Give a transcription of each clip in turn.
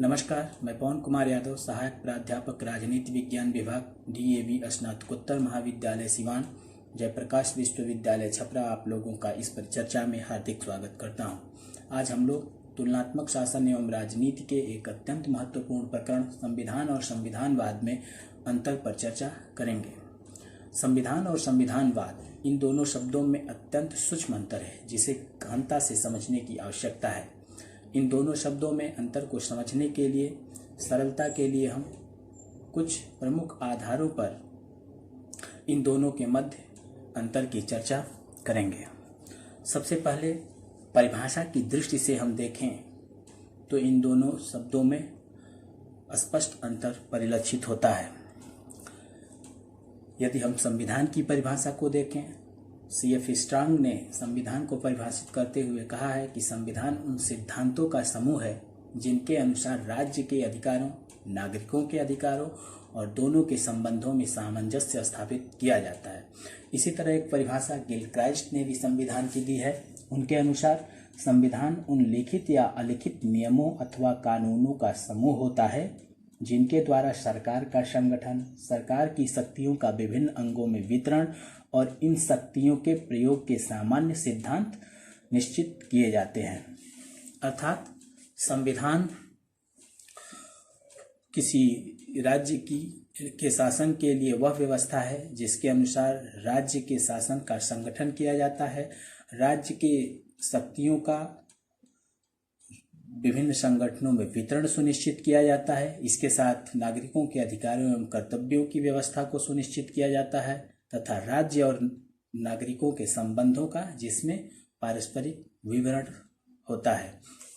नमस्कार, मैं पवन कुमार यादव, सहायक प्राध्यापक राजनीति विज्ञान विभाग DAV स्नातकोत्तर महाविद्यालय सिवान, जयप्रकाश विश्वविद्यालय छपरा आप लोगों का इस परिचर्चा में हार्दिक स्वागत करता हूं। आज हम लोग तुलनात्मक शासन एवं राजनीति के एक अत्यंत महत्वपूर्ण प्रकरण संविधान और संविधानवाद में अंतर पर चर्चा करेंगे। संविधान और संविधानवाद, इन दोनों शब्दों में अत्यंत सूक्ष्म अंतर है जिसे गहनता से समझने की आवश्यकता है। इन दोनों शब्दों में अंतर को समझने के लिए, सरलता के लिए हम कुछ प्रमुख आधारों पर इन दोनों के मध्य अंतर की चर्चा करेंगे। सबसे पहले परिभाषा की दृष्टि से हम देखें तो इन दोनों शब्दों में स्पष्ट अंतर परिलक्षित होता है। यदि हम संविधान की परिभाषा को देखें, CF स्ट्रांग ने संविधान को परिभाषित करते हुए कहा है कि संविधान उन सिद्धांतों का समूह है जिनके अनुसार राज्य के अधिकारों, नागरिकों के अधिकारों और दोनों के संबंधों में सामंजस्य स्थापित किया जाता है। इसी तरह एक परिभाषा गिलक्राइस्ट ने भी संविधान की दी है। उनके अनुसार संविधान उन लिखित या अलिखित नियमों अथवा कानूनों का समूह होता है जिनके द्वारा सरकार का संगठन, सरकार की शक्तियों का विभिन्न अंगों में वितरण और इन शक्तियों के प्रयोग के सामान्य सिद्धांत निश्चित किए जाते हैं। अर्थात संविधान किसी राज्य के शासन के लिए वह व्यवस्था है जिसके अनुसार राज्य के शासन का संगठन किया जाता है, राज्य के शक्तियों का विभिन्न संगठनों में वितरण सुनिश्चित किया जाता है, इसके साथ नागरिकों के अधिकारों एवं कर्तव्यों की व्यवस्था को सुनिश्चित किया जाता है तथा राज्य और नागरिकों के संबंधों का जिसमें पारस्परिक विवरण होता है।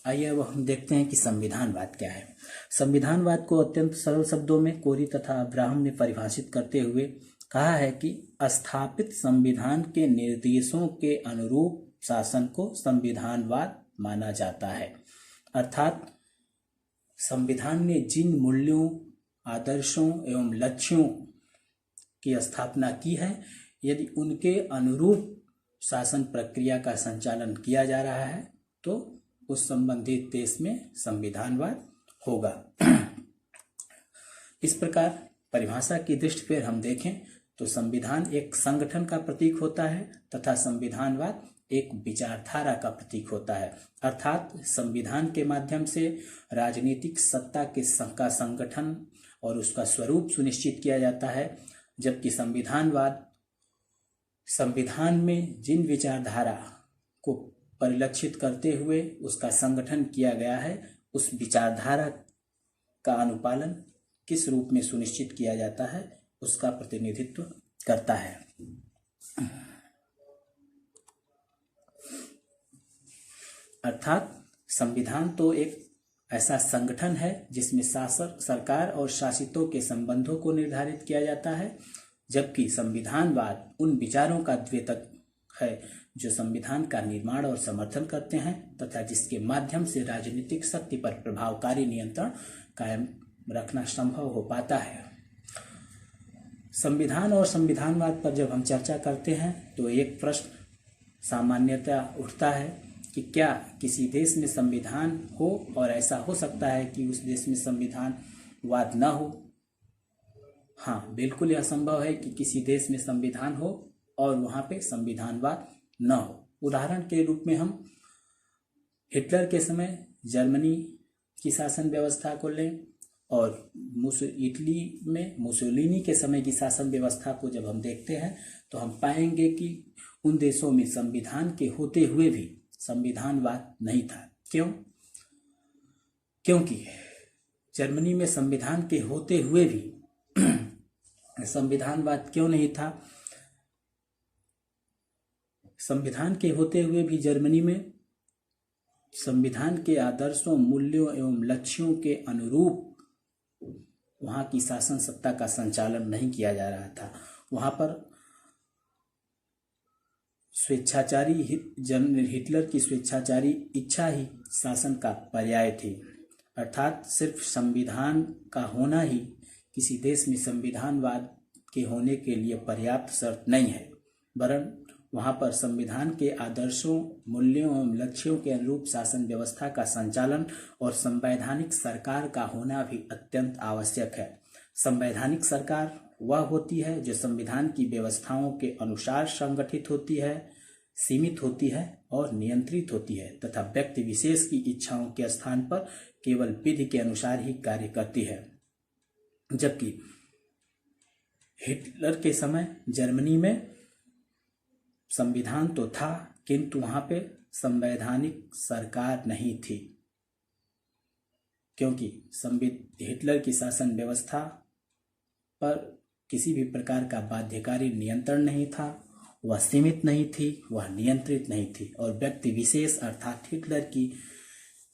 आइए अब हम देखते हैं कि संविधानवाद क्या है। संविधानवाद को अत्यंत सरल शब्दों में कोरी तथा अब्राहम ने परिभाषित करते हुए कहा है कि स्थापित संविधान के निर्देशों के अनुरूप शासन को संविधानवाद माना जाता है। अर्थात संविधान ने जिन मूल्यों, आदर्शों एवं लक्ष्यों की स्थापना की है, यदि उनके अनुरूप शासन प्रक्रिया का संचालन किया जा रहा है तो उस संबंधित देश में संविधानवाद होगा। इस प्रकार परिभाषा की दृष्टि पर हम देखें तो संविधान एक संगठन का प्रतीक होता है तथा संविधानवाद एक विचारधारा का प्रतीक होता है। अर्थात संविधान के माध्यम से राजनीतिक सत्ता का संगठन और उसका स्वरूप सुनिश्चित किया जाता है, जबकि संविधानवाद संविधान में जिन विचारधारा को परिलक्षित करते हुए उसका संगठन किया गया है, उस विचारधारा का अनुपालन किस रूप में सुनिश्चित किया जाता है उसका प्रतिनिधित्व करता है। अर्थात संविधान तो एक ऐसा संगठन है जिसमें शासक, सरकार और शासितों के संबंधों को निर्धारित किया जाता है, जबकि संविधानवाद उन विचारों का द्योतक है जो संविधान का निर्माण और समर्थन करते हैं तथा जिसके माध्यम से राजनीतिक शक्ति पर प्रभावकारी नियंत्रण कायम रखना संभव हो पाता है। संविधान और संविधानवाद पर जब हम चर्चा करते हैं तो एक प्रश्न सामान्यतः उठता है कि क्या किसी देश में संविधान हो और ऐसा हो सकता है कि उस देश में संविधानवाद न हो? हाँ, बिल्कुल यह संभव है कि किसी देश में संविधान हो और वहाँ पे संविधानवाद न हो। उदाहरण के रूप में हम हिटलर के समय जर्मनी की शासन व्यवस्था को लें और इटली में मुसोलिनी के समय की शासन व्यवस्था को जब हम देखते हैं तो हम पाएंगे कि उन देशों में संविधान के होते हुए भी संविधानवाद नहीं था। क्यों? क्योंकि जर्मनी में संविधान के होते हुए भी संविधानवाद क्यों नहीं था? संविधान के होते हुए भी जर्मनी में संविधान के आदर्शों, मूल्यों एवं लक्ष्यों के अनुरूप वहाँ की शासन सत्ता का संचालन नहीं किया जा रहा था। वहाँ पर स्वेच्छाचारी हिटलर की स्वेच्छाचारी इच्छा ही शासन का पर्याय थी। अर्थात सिर्फ संविधान का होना ही किसी देश में संविधानवाद के होने के लिए पर्याप्त शर्त नहीं है, वरन वहाँ पर संविधान के आदर्शों, मूल्यों एवं लक्ष्यों के अनुरूप शासन व्यवस्था का संचालन और संवैधानिक सरकार का होना भी अत्यंत आवश्यक है। संवैधानिक सरकार वह होती है जो संविधान की व्यवस्थाओं के अनुसार संगठित होती है, सीमित होती है और नियंत्रित होती है तथा व्यक्ति विशेष की इच्छाओं के स्थान पर केवल विधि के अनुसार ही कार्य करती है। जबकि हिटलर के समय जर्मनी में संविधान तो था, किंतु वहां पे संवैधानिक सरकार नहीं थी, क्योंकि हिटलर की शासन व्यवस्था पर किसी भी प्रकार का बाध्यकारी नियंत्रण नहीं था, वह सीमित नहीं थी, वह नियंत्रित नहीं थी और व्यक्ति विशेष अर्थात हिटलर की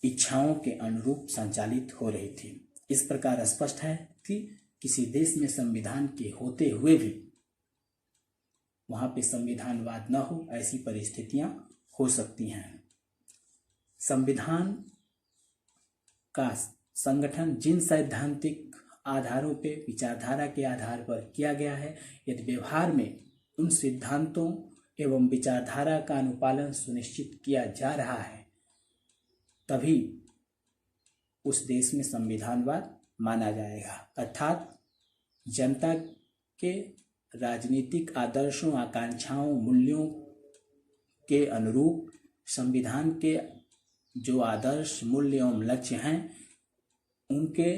इच्छाओं के अनुरूप संचालित हो रही थी। इस प्रकार स्पष्ट है कि किसी देश में संविधान के होते हुए भी वहां पे संविधानवाद न हो, ऐसी परिस्थितियां हो सकती हैं। संविधान का संगठन जिन सैद्धांतिक आधारों पे, विचारधारा के आधार पर किया गया है, यदि व्यवहार में उन सिद्धांतों एवं विचारधारा का अनुपालन सुनिश्चित किया जा रहा है, तभी उस देश में संविधानवाद माना जाएगा। अर्थात जनता के राजनीतिक आदर्शों, आकांक्षाओं, मूल्यों के अनुरूप संविधान के जो आदर्श, मूल्य एवं लक्ष्य हैं, उनके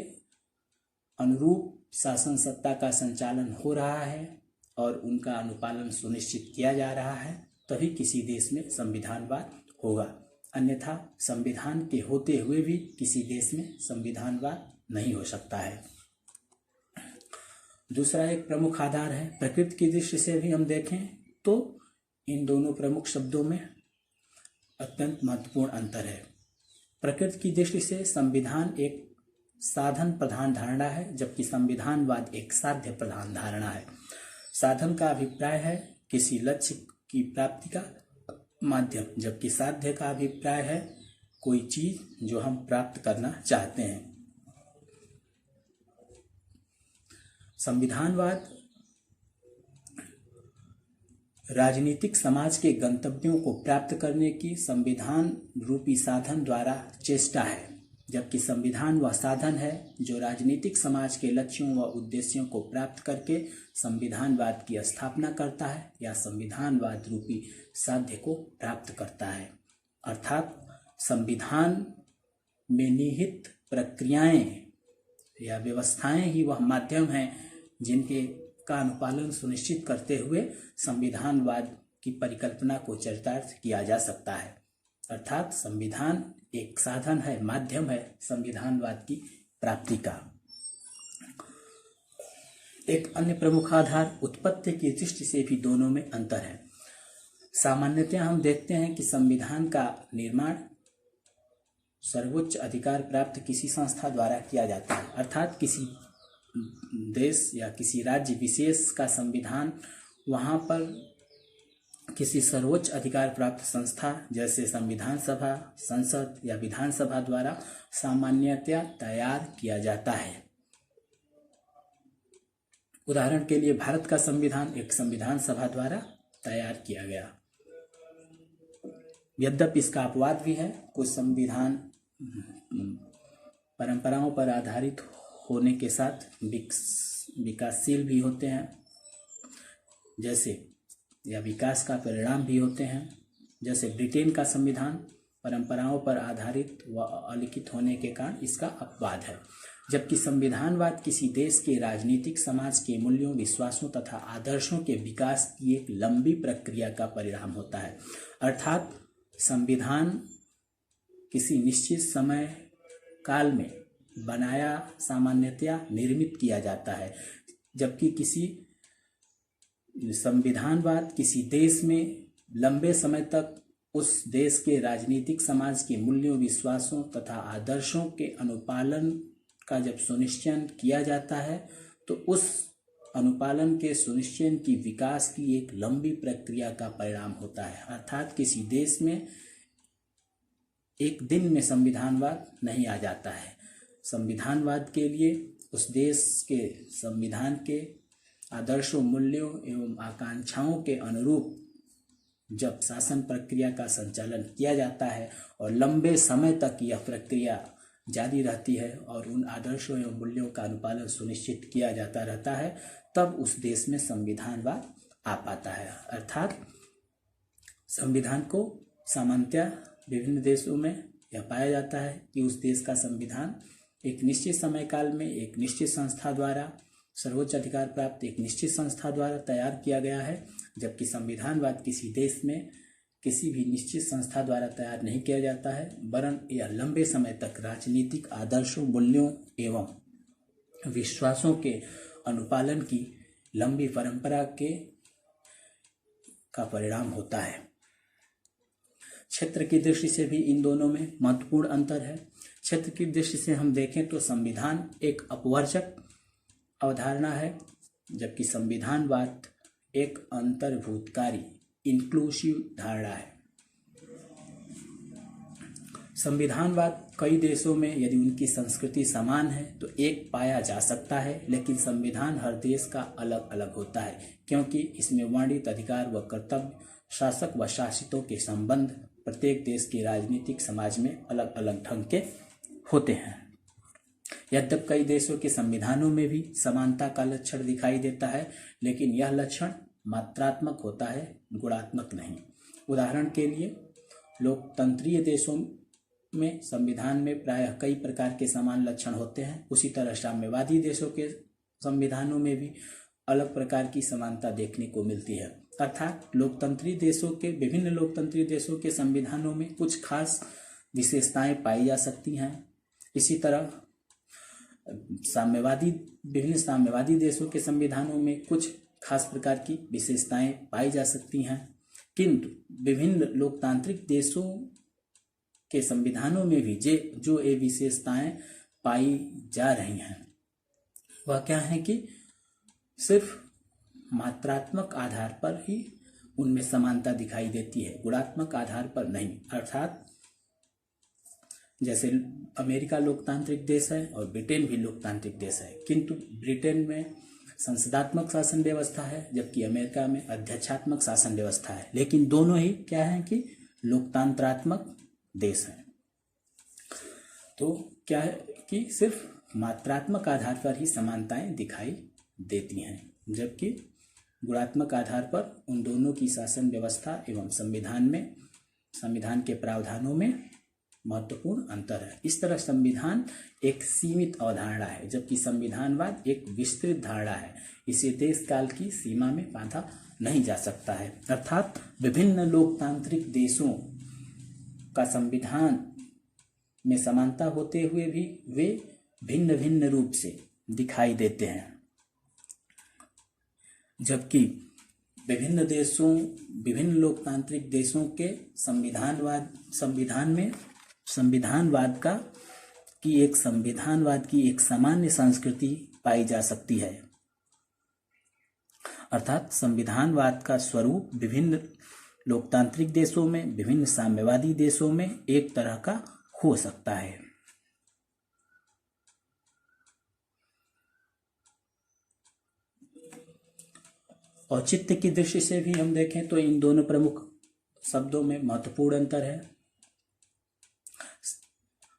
अनुरूप शासन सत्ता का संचालन हो रहा है और उनका अनुपालन सुनिश्चित किया जा रहा है, तभी किसी देश में संविधानवाद होगा। अन्यथा संविधान के होते हुए भी किसी देश में संविधानवाद नहीं हो सकता है। दूसरा एक प्रमुख आधार है, प्रकृति की दृष्टि से भी हम देखें तो इन दोनों प्रमुख शब्दों में अत्यंत महत्वपूर्ण अंतर है। प्रकृति की दृष्टि से संविधान एक साधन प्रधान धारणा है, जबकि संविधानवाद एक साध्य प्रधान धारणा है। साधन का अभिप्राय है किसी लक्ष्य की प्राप्ति का माध्यम, जबकि साध्य का अभिप्राय है कोई चीज जो हम प्राप्त करना चाहते हैं। संविधानवाद राजनीतिक समाज के गंतव्यों को प्राप्त करने की संविधान रूपी साधन द्वारा चेष्टा है, जबकि संविधान वह साधन है जो राजनीतिक समाज के लक्ष्यों व उद्देश्यों को प्राप्त करके संविधानवाद की स्थापना करता है या संविधानवाद रूपी साध्य को प्राप्त करता है। अर्थात संविधान में निहित प्रक्रियाएं या व्यवस्थाएं ही वह माध्यम हैं जिनके का अनुपालन सुनिश्चित करते हुए संविधानवाद की परिकल्पना को चरितार्थ किया जा सकता है। अर्थात संविधान एक साधन है, माध्यम है संविधानवाद की प्राप्ति का। एक अन्य प्रमुख आधार उत्पत्ति की दृष्टि से भी दोनों में अंतर है। सामान्यतः हम देखते हैं कि संविधान का निर्माण सर्वोच्च अधिकार प्राप्त किसी संस्था द्वारा किया जाता है। अर्थात किसी देश या किसी राज्य विशेष का संविधान वहाँ पर किसी सर्वोच्च अधिकार प्राप्त संस्था जैसे संविधान सभा, संसद या विधानसभा द्वारा सामान्यतया तैयार किया जाता है। उदाहरण के लिए भारत का संविधान एक संविधान सभा द्वारा तैयार किया गया। यद्यपि इसका अपवाद भी है, कुछ संविधान परंपराओं पर आधारित होने के साथ विकासशील भी होते हैं, जैसे या विकास का परिणाम भी होते हैं। जैसे ब्रिटेन का संविधान परंपराओं पर आधारित व अलिखित होने के कारण इसका अपवाद है, जबकि संविधानवाद किसी देश के राजनीतिक समाज के मूल्यों, विश्वासों तथा आदर्शों के विकास की एक लंबी प्रक्रिया का परिणाम होता है। अर्थात संविधान किसी निश्चित समय काल में बनाया, सामान्यतया निर्मित किया जाता है, जबकि किसी संविधानवाद किसी देश में लंबे समय तक उस देश के राजनीतिक समाज के मूल्यों, विश्वासों तथा आदर्शों के अनुपालन का जब सुनिश्चय किया जाता है तो उस अनुपालन के सुनिश्चय की विकास की एक लंबी प्रक्रिया का परिणाम होता है। अर्थात किसी देश में एक दिन में संविधानवाद नहीं आ जाता है। संविधानवाद के लिए उस देश के संविधान के आदर्शों, मूल्यों एवं आकांक्षाओं के अनुरूप जब शासन प्रक्रिया का संचालन किया जाता है और लंबे समय तक यह प्रक्रिया जारी रहती है और उन आदर्शों एवं मूल्यों का अनुपालन सुनिश्चित किया जाता रहता है, तब उस देश में संविधानवाद आ पाता है। अर्थात संविधान को सामान्यतः विभिन्न देशों में यह पाया जाता है कि उस देश का संविधान एक निश्चित समय काल में एक निश्चित संस्था द्वारा, सर्वोच्च अधिकार प्राप्त एक निश्चित संस्था द्वारा तैयार किया गया है, जबकि संविधानवाद किसी देश में किसी भी निश्चित संस्था द्वारा तैयार नहीं किया जाता है, वरन यह लंबे समय तक राजनीतिक आदर्शों, मूल्यों एवं विश्वासों के अनुपालन की लंबी परंपरा का परिणाम होता है। क्षेत्र की दृष्टि से भी इन दोनों में महत्वपूर्ण अंतर है। क्षेत्र की दृष्टि से हम देखें तो संविधान एक अपवर्जक अवधारणा है, जबकि संविधानवाद एक अंतर्भूतकारी इंक्लूसिव धारणा है। संविधानवाद कई देशों में यदि उनकी संस्कृति समान है तो एक पाया जा सकता है, लेकिन संविधान हर देश का अलग अलग होता है, क्योंकि इसमें वर्णित अधिकार व कर्तव्य, शासक व शासितों के संबंध प्रत्येक देश के राजनीतिक समाज में अलग अलग ढंग के होते हैं। यद्यपि कई देशों के संविधानों में भी समानता का लक्षण दिखाई देता है, लेकिन यह लक्षण मात्रात्मक होता है, गुणात्मक नहीं। उदाहरण के लिए लोकतंत्रीय देशों में संविधान में प्रायः कई प्रकार के समान लक्षण होते हैं। उसी तरह साम्यवादी देशों के संविधानों में भी अलग प्रकार की समानता देखने को मिलती है। अर्थात विभिन्न लोकतंत्रीय देशों के संविधानों में कुछ खास विशेषताएं पाई जा सकती हैं। इसी तरह विभिन्न साम्यवादी देशों के संविधानों में कुछ खास प्रकार की विशेषताएं पाई जा सकती हैं, किंतु विभिन्न लोकतांत्रिक देशों के संविधानों में भी जो ये विशेषताएं पाई जा रही हैं वह क्या है कि सिर्फ मात्रात्मक आधार पर ही उनमें समानता दिखाई देती है, गुणात्मक आधार पर नहीं। अर्थात जैसे अमेरिका लोकतांत्रिक देश है और ब्रिटेन भी लोकतांत्रिक देश है, किंतु ब्रिटेन में संसदात्मक शासन व्यवस्था है, जबकि अमेरिका में अध्यक्षात्मक शासन व्यवस्था है, लेकिन दोनों ही क्या है कि लोकतंत्रात्मक देश हैं। तो क्या है कि सिर्फ मात्रात्मक आधार पर ही समानताएं दिखाई देती हैं, जबकि गुणात्मक आधार पर उन दोनों की शासन व्यवस्था एवं संविधान के प्रावधानों में महत्वपूर्ण अंतर है। इस तरह संविधान एक सीमित अवधारणा है, जबकि संविधानवाद एक विस्तृत धारणा है। इसे देश काल की सीमा में बांधा नहीं जा सकता है। अर्थात विभिन्न लोकतांत्रिक देशों का संविधान में समानता होते हुए भी वे भिन्न भिन्न रूप से दिखाई देते हैं, जबकि विभिन्न लोकतांत्रिक देशों के संविधानवाद की एक सामान्य संस्कृति पाई जा सकती है। अर्थात संविधानवाद का स्वरूप विभिन्न लोकतांत्रिक देशों में, विभिन्न साम्यवादी देशों में एक तरह का हो सकता है। औचित्य की दृष्टि से भी हम देखें तो इन दोनों प्रमुख शब्दों में महत्वपूर्ण अंतर है।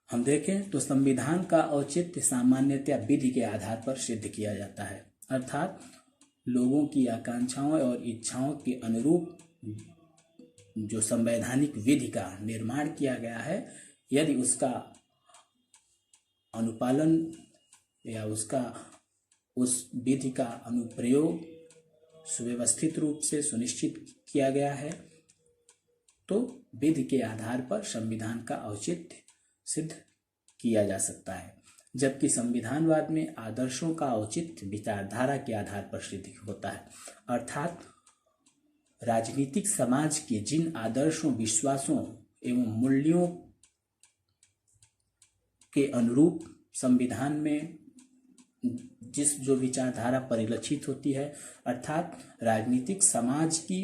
हम देखें तो संविधान का औचित्य सामान्यतया विधि के आधार पर सिद्ध किया जाता है, अर्थात लोगों की आकांक्षाओं और इच्छाओं के अनुरूप जो संवैधानिक विधि का निर्माण किया गया है, यदि उसका अनुपालन या उस विधि का अनुप्रयोग सुव्यवस्थित रूप से सुनिश्चित किया गया है, तो विधि के आधार पर संविधान का औचित्य सिद्ध किया जा सकता है। जबकि संविधानवाद में आदर्शों का औचित्य विचारधारा के आधार पर सिद्ध होता है, अर्थात राजनीतिक समाज के जिन आदर्शों, विश्वासों एवं मूल्यों के अनुरूप संविधान में जो विचारधारा परिलक्षित होती है, अर्थात राजनीतिक समाज की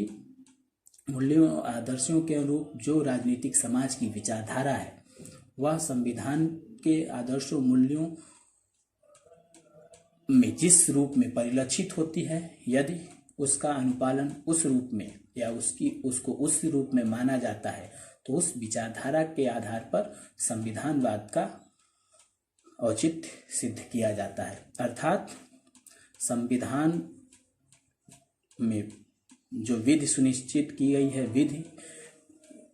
मूल्यों और आदर्शों के अनुरूप जो राजनीतिक समाज की विचारधारा है, वह संविधान के आदर्शों, मूल्यों में जिस रूप में परिलक्षित होती है, यदि उसका अनुपालन उस रूप में या उसको उस रूप में माना जाता है, तो उस विचारधारा के आधार पर संविधानवाद का औचित्य सिद्ध किया जाता है। अर्थात संविधान में जो विधि सुनिश्चित की गई है, विधि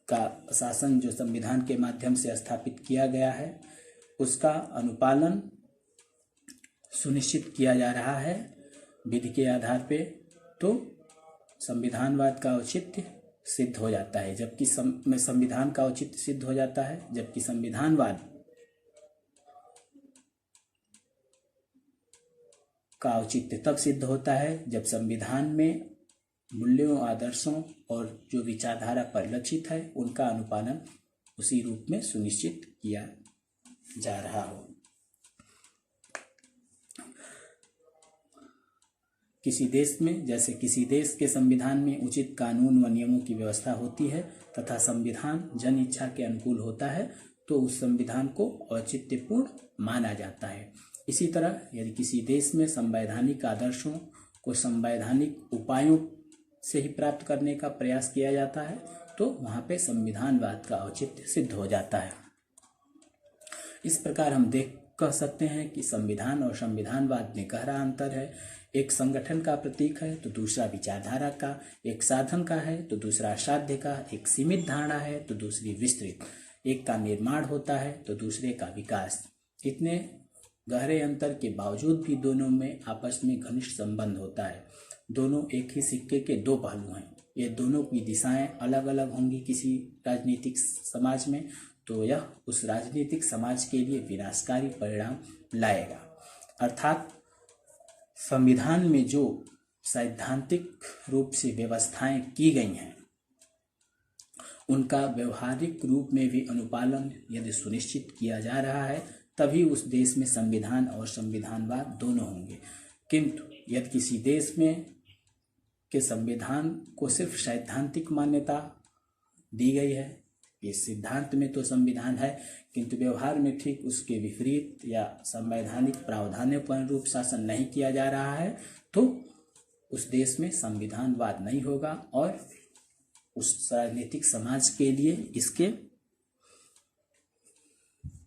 का शासन जो संविधान के माध्यम से स्थापित किया गया है, उसका अनुपालन सुनिश्चित किया जा रहा है विधि के आधार पे, तो संविधानवाद का औचित्य सिद्ध हो जाता है। जबकि संविधान का औचित्य सिद्ध हो जाता है, जबकि संविधानवाद का औचित्य तब सिद्ध होता है जब संविधान में मूल्यों, आदर्शों और जो विचारधारा परिलक्षित है उनका अनुपालन उसी रूप में सुनिश्चित किया जा रहा हो। किसी देश में, जैसे किसी देश के संविधान में उचित कानून व नियमों की व्यवस्था होती है तथा संविधान जन इच्छा के अनुकूल होता है, तो उस संविधान को औचित्यपूर्ण माना जाता है। इसी तरह यदि किसी देश में संवैधानिक आदर्शों को संवैधानिक उपायों से ही प्राप्त करने का प्रयास किया जाता है, तो वहाँ पे संविधानवाद का औचित्य सिद्ध हो जाता है। इस प्रकार हम कह सकते हैं कि संविधान और संविधानवाद में गहरा अंतर है। एक संगठन का प्रतीक है तो दूसरा विचारधारा का, एक साधन का है तो दूसरा साध्य का, एक सीमित धारणा है तो दूसरी विस्तृत, एक का निर्माण होता है तो दूसरे का विकास। इतने गहरे अंतर के बावजूद भी दोनों में आपस में घनिष्ठ संबंध होता है। दोनों एक ही सिक्के के दो पहलू हैं। ये दोनों की दिशाएं अलग अलग होंगी किसी राजनीतिक समाज में, तो यह उस राजनीतिक समाज के लिए विनाशकारी परिणाम लाएगा। अर्थात संविधान में जो सैद्धांतिक रूप से व्यवस्थाएं की गई हैं, उनका व्यवहारिक रूप में भी अनुपालन यदि सुनिश्चित किया जा रहा है, तभी उस देश में संविधान और संविधानवाद दोनों होंगे। किंतु यदि किसी देश में के संविधान को सिर्फ सैद्धांतिक मान्यता दी गई है, इस सिद्धांत में तो संविधान है किंतु व्यवहार में ठीक उसके विपरीत या संवैधानिक प्रावधानों के अनुरूप शासन नहीं किया जा रहा है, तो उस देश में संविधानवाद नहीं होगा और उस राजनीतिक समाज के लिए इसके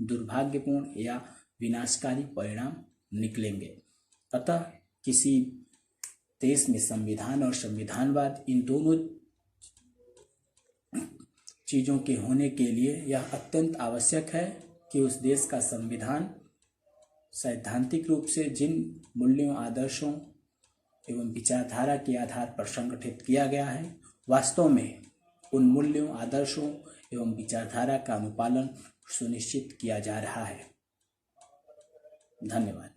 दुर्भाग्यपूर्ण या विनाशकारी परिणाम निकलेंगे। अतः किसी देश में संविधान और संविधानवाद, इन दोनों चीज़ों के होने के लिए यह अत्यंत आवश्यक है कि उस देश का संविधान सैद्धांतिक रूप से जिन मूल्यों, आदर्शों एवं विचारधारा के आधार पर संगठित किया गया है, वास्तव में उन मूल्यों, आदर्शों एवं विचारधारा का अनुपालन सुनिश्चित किया जा रहा है। धन्यवाद।